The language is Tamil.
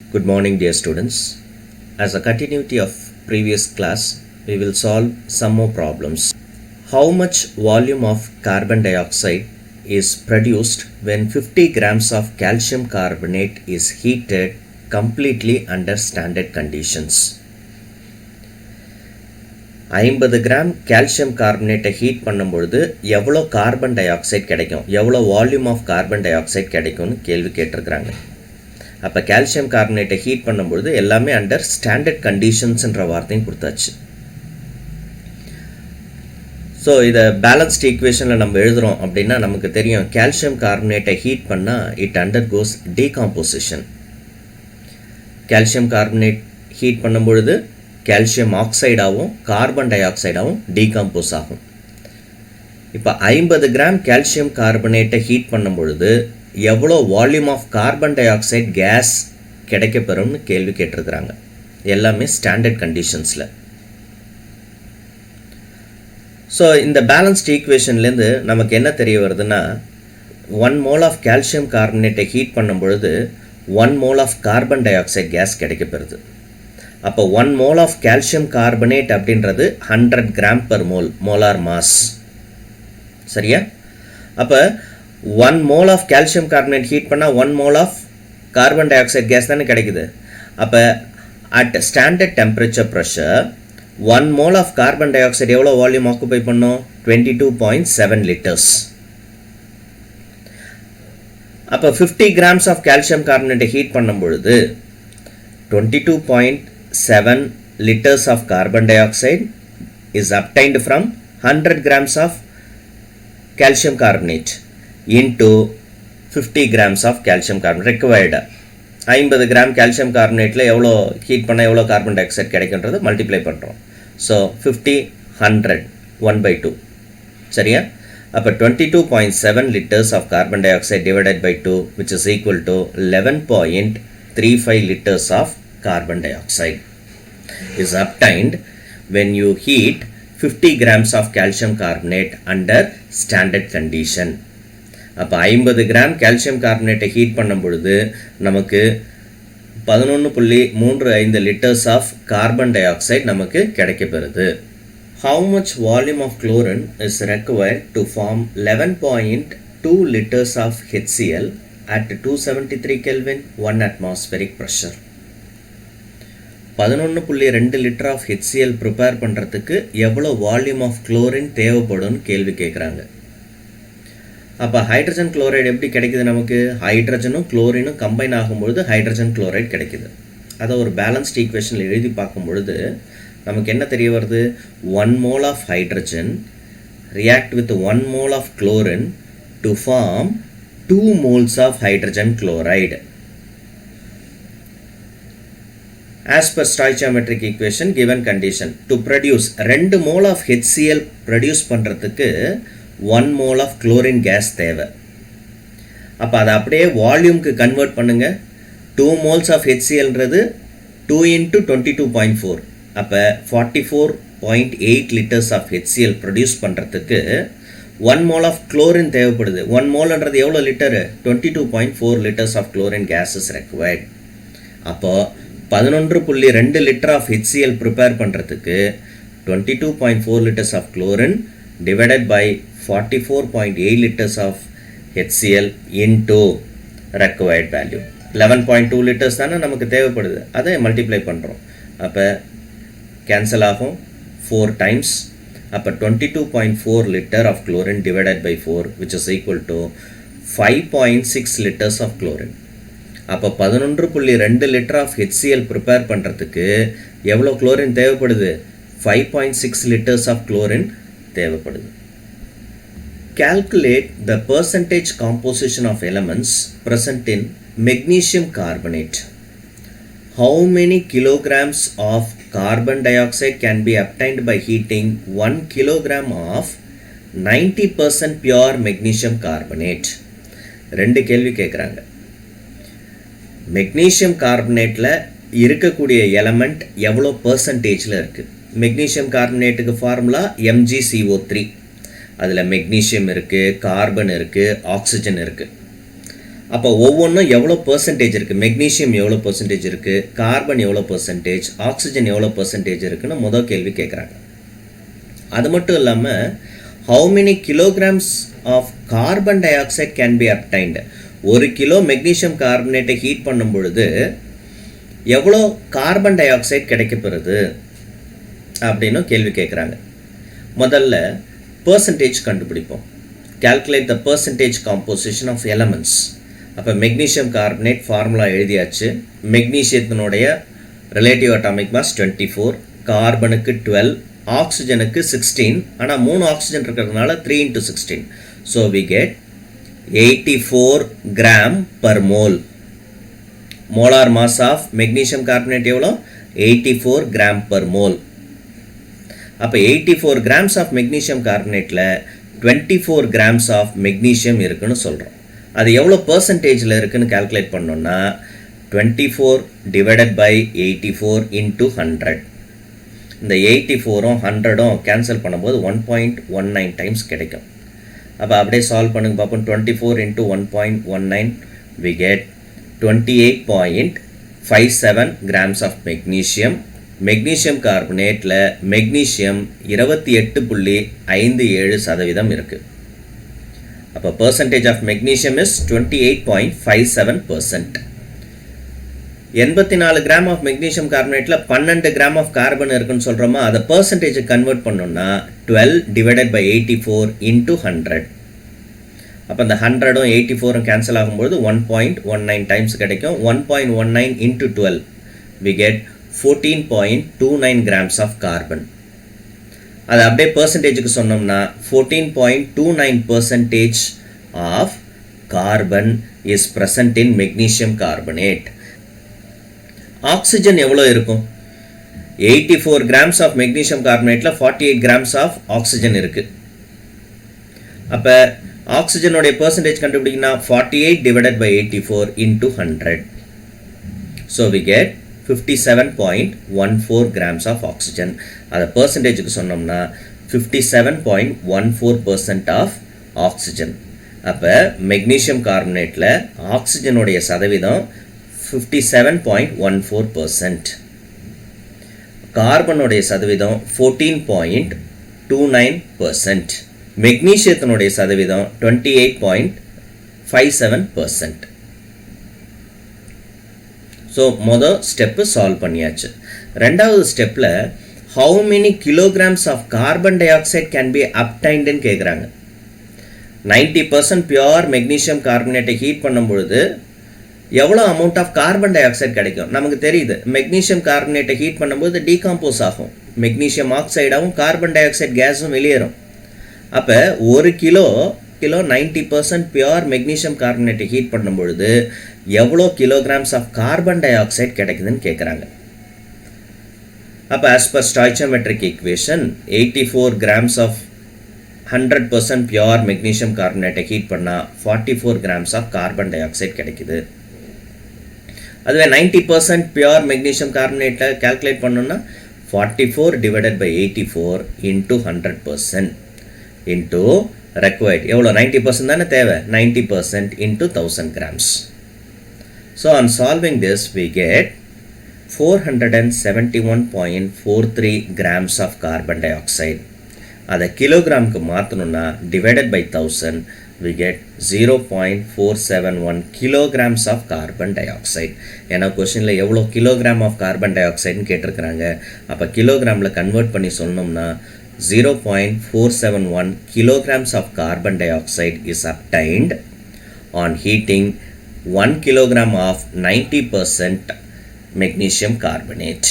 Good morning, dear students. As a continuity of previous class, we will solve some more problems. How much volume of carbon dioxide is produced when 50 grams of calcium carbonate is heated completely under standard conditions? 50 gram calcium கார்பனேட்டை ஹீட் பண்ணும்பொழுது எவ்வளோ கார்பன் டை ஆக்சைடு கிடைக்கும், எவ்வளோ volume of carbon dioxide கிடைக்கும்னு கேள்வி கேட்டிருக்கிறாங்க. அப்போ கால்சியம் கார்பனேட்டை ஹீட் பண்ணும்பொழுது எல்லாமே அண்டர் ஸ்டாண்டர்ட் கண்டிஷன்ஸ்ன்ற வார்த்தையும் கொடுத்தாச்சு. ஸோ இதை பேலன்ஸ்ட் ஈக்குவேஷனில் நம்ம எழுதுகிறோம் அப்படின்னா நமக்கு தெரியும், கால்சியம் கார்பனேட்டை ஹீட் பண்ணால் it undergoes decomposition. Calcium carbonate heat பண்ணும்பொழுது கால்சியம் ஆக்சைடாகவும் கார்பன் டை ஆக்சைடாகவும் டீகாம்போஸ் ஆகும். இப்போ 50 கிராம் கால்சியம் கார்பனேட்டை ஹீட் பண்ணும் பொழுது எவ்வளோ volume of carbon dioxide gas கிடைக்கப்பெறும்னு கேள்வி கேட்டிருக்கிறாங்க. எல்லாமே ஸ்டாண்டர்ட் கண்டிஷன்ஸில். ஸோ இந்த பேலன்ஸ்ட் ஈக்குவேஷன்லேருந்து நமக்கு என்ன தெரிய வருதுன்னா, 1 மோல் ஆஃப் கால்சியம் கார்பனேட்டை ஹீட் பண்ணும் பொழுது 1 mole of carbon dioxide gas கிடைக்கப்பெறுது. அப்போ 1 மோல் ஆஃப் கால்சியம் கார்பனேட் அப்படின்றது 100 gram per mole, molar mass. சரியா? அப்போ 1 mole of calcium carbonate heat பண்ணால் 1 mole of carbon dioxide gas தானே கிடைக்குது. அப்போ at standard temperature pressure 1 mole of carbon dioxide எவ்வளோ வால்யூம் ஆக்குபை பண்ணோம்? 22.7 லிட்டர்ஸ். அப்போ 50 கிராம்ஸ் ஆஃப் கால்சியம் கார்பனேட்டை ஹீட் பண்ணும் பொழுது 22.7 liters of carbon dioxide is obtained from 100 grams of calcium carbonate into 50 grams of calcium carbonate required. 50 gram calcium கார்பனேட்டில் எவ்வளோ ஹீட் பண்ணால் எவ்வளோ கார்பன் டை ஆக்சைடு கிடைக்குன்றது மல்டிப்ளை பண்ணுறோம். ஸோ 50 100 1/2. சரியா? அப்போ 22.7 liters of carbon dioxide divided by 2 which is equal to 11.35 liters of carbon dioxide is obtained when you heat 50 grams of calcium carbonate under standard condition. அப்போ 50 கிராம் கால்சியம் கார்பனேட்டை ஹீட் பண்ணும் பொழுது நமக்கு 11.35 litres of carbon dioxide நமக்கு கிடைக்கப்பெறுது. How much volume of chlorine is required to form 11.2 liters of HCl at 273 Kelvin 1 atmospheric pressure? 11.2 litre of HCl prepare பண்ணுறதுக்கு எவ்வளோ வால்யூம் ஆஃப் குளோரின் தேவைப்படும்னு கேள்வி கேட்குறாங்க. அப்போ ஹைட்ரஜன் குளோரைடு எப்படி கிடைக்குது நமக்கு? ஹைட்ரஜனும் குளோரினும் கம்பைன் ஆகும்பொழுது ஹைட்ரஜன் குளோரைடு கிடைக்குது. அதை ஒரு பேலன்ஸ்ட் ஈக்குவேஷனில் எழுதி பார்க்கும் பொழுது நமக்கு என்ன தெரிய வருது? 1 mole of hydrogen react with 1 mole of chlorine to form 2 moles of hydrogen chloride. As per stoichiometric equation, given condition to produce 2 mole of HCl produce பண்ணுறதுக்கு 1 mole of chlorine gas தேவை. அப்போ அதை அப்படியே வால்யூம்க்கு கன்வெர்ட் பண்ணுங்க. 2 moles of HClன்றது 2 into 22.4. அப்போ 44.8 liters of HCl produce பண்ணுறதுக்கு 1 mole of chlorine தேவைப்படுது. 1 moleன்றது எவ்வளோ litre? 22.4 liters of chlorine gas is required. அப்போ 11.2 லிட்டர் ஆஃப் HCl ப்ரிப்பேர் பண்ணுறதுக்கு 22.4 liters of chlorine divided by 44.8 liters of HCl into required value. 11.2 liters தானே நமக்கு தேவைப்படுது. அதை மல்டிப்ளை பண்ணுறோம். அப்போ கேன்சல் ஆகும் 4 times. அப்போ 22.4 liter of chlorine divided by 4 which is equal to 5.6 liters of chlorine. அப்போ 11.2 லிட்டர் ஆஃப் HCl ப்ரிப்பேர் பண்ணுறதுக்கு எவ்வளோ குளோரின் தேவைப்படுது? 5.6 liters ஆஃப் குளோரின் தேவைப்படுது. Calculate the percentage composition of elements present in magnesium carbonate. How many kilograms of carbon dioxide can be obtained by heating 1 kilogram of 90% pure magnesium carbonate? 2 கேள்வி கேட்குறாங்க. மெக்னீஷியம் கார்பனேட்டில் இருக்கக்கூடிய எலமெண்ட் எவ்வளோ பர்சன்டேஜில் இருக்குது? மெக்னீஷியம் கார்பனேட்டுக்கு ஃபார்முலா MgCO3. அதில் மெக்னீஷியம் இருக்குது, கார்பன் இருக்குது, ஆக்சிஜன் இருக்குது. அப்போ ஒவ்வொன்றும் எவ்வளோ பெர்சன்டேஜ் இருக்குது, மெக்னீஷியம் எவ்வளோ பெர்சன்டேஜ் இருக்குது, கார்பன் எவ்வளோ பெர்சன்டேஜ், ஆக்சிஜன் எவ்வளோ பெர்சன்டேஜ் இருக்குன்னு முதல் கேள்வி கேட்குறாங்க. அது மட்டும் இல்லாமல் how many kilograms of carbon dioxide can be obtained, 1 kilo magnesium கார்பனேட்டை ஹீட் பண்ணும் பொழுது எவ்வளோ கார்பன் டை ஆக்சைடு கிடைக்கப்பெறுது அப்படின்னு கேள்வி கேட்குறாங்க. முதல்ல பெர்சன்டேஜ் கண்டுபிடிப்போம். Calculate the percentage composition of elements. அப்போ மெக்னீஷியம் கார்பனேட் ஃபார்முலா எழுதியாச்சு. மெக்னீஷியத்தினுடைய ரிலேட்டிவ் அட்டாமிக் மாஸ் 24, கார்பனுக்கு 12, ஆக்சிஜனுக்கு 16. ஆனால் 3 ஆக்சிஜன் இருக்கிறதுனால 3 × 16. So we get 84 gram per mole. Molar mass of magnesium carbonate எவ்வளோ? 84 கிராம் பர் மோல். அப்போ 84 கிராம்ஸ் ஆஃப் மெக்னீஷியம் கார்பனேட்டில் 24 கிராம்ஸ் ஆஃப் மெக்னீஷியம் இருக்குன்னு சொல்கிறோம். அது எவ்வளோ பெர்சன்டேஜில் இருக்குன்னு கால்குலேட் பண்ணோன்னா 24 டிவைடட் பை 84 இன்ட்டு 100. இந்த 84ம் 100ம் கேன்சல் பண்ணும்போது 1.19 டைம்ஸ் கிடைக்கும். அப்போ அப்படியே சால்வ் பண்ணுங்க பார்ப்போம். 24 into 1.19 we get 28.57 grams of magnesium. Magnesium கார்பனேட்டில் மெக்னீஷியம் 28.57% இருக்குது. அப்போ percentage of magnesium is 28.57%. 84 gram of magnesium கார்பனேட்டில் 12 கிராம் ஆஃப் கார்பன் இருக்குன்னு சொல்கிறோமா, அதை பெர்சன்டேஜை கன்வெர்ட் பண்ணோம்னா 12 டிவைடட் பை 84 இன்ட்டு 100. அப்போ இந்த 100ம் 84ம் கேன்சல் ஆகும்போது 1.19 டைம்ஸ் கிடைக்கும். 1.19 into 12 we get 14.29 grams of carbon. அது அப்படியே பெர்சன்டேஜுக்கு சொன்னோம்னா 14.29% of carbon is present in magnesium carbonate. Oxygen எவ்வளோ இருக்கும்? 84 கிராம்ஸ் ஆஃப் மெக்னீஷியம் கார்பனேட்டில் 48 கிராம்ஸ் ஆஃப் ஆக்சிஜன் இருக்குது. அப்போ ஆக்சிஜனுடைய பெர்சன்டேஜ் கண்டுபிடிக்கணும்னா 48 divided by 84 into 100. So we get 57.14 grams of oxygen. அதை பெர்சன்டேஜுக்கு சொன்னோம்னா 57.14% ஆஃப் ஆக்சிஜன். அப்போ மெக்னீஷியம் கார்பனேட்டில் ஆக்சிஜனுடைய சதவீதம் 57.14%. கார்பனுடைய சதவீதம் 14.29%. மெக்னீஷியத்தினுடைய சதவீதம் 28.57%. ஸோ மொதல் ஸ்டெப்பு சால்வ் பண்ணியாச்சு. ரெண்டாவது ஸ்டெப்பில் how many kilograms of carbon dioxide can be obtained ன்னு கேட்குறாங்க. 90% பியூர் மெக்னீஷியம் கார்பனேட்டை ஹீட் பண்ணும் பொழுது எவ்வளோ amount of carbon dioxide கிடைக்கும் நமக்கு தெரியுது. மெக்னீஷியம் கார்பனேட்டை ஹீட் பண்ணும்போது டீகாம்போஸ் ஆகும், மெக்னீஷியம் ஆக்சைடாகவும் கார்பன் டை ஆக்சைடு கேஸும் வெளியேறும். அப்போ 1 கிலோ 90% பியூர் மெக்னீஷியம் கார்பனேட்டை ஹீட் பண்ணும் பொழுது எவ்வளோ kilograms of carbon dioxide கிடைக்குதுன்னு கேட்குறாங்க. அப்போ as per stoichiometric equation 84 grams of 100% pure magnesium கார்பனேட்டை ஹீட் பண்ணால் 44 grams of carbon dioxide கிடைக்குது. அதுவே 90% பியூர் மெக்னீஷியம் கார்பனேட்டை கால்குலேட் பண்ணோன்னா 44 divided by 84 into 100% into required எவ்வளோ 90% தானே தேவை, 90% into 1000 grams. So on solving this we get 471.43 grams of carbon dioxide. அதை கிலோகிராமுக்கு மாற்றணும்னா divided by 1000 we get 0.471 kilograms of carbon dioxide. ஏன்னா கொஸ்டினில் எவ்வளோ கிலோகிராம் ஆஃப் கார்பன் டை ஆக்சைடுன்னு கேட்டிருக்கிறாங்க. அப்போ கிலோகிராமில் கன்வெர்ட் பண்ணி சொன்னோம்னா 0.471 kilograms of carbon dioxide is obtained on heating 1 kilogram of 90% magnesium carbonate.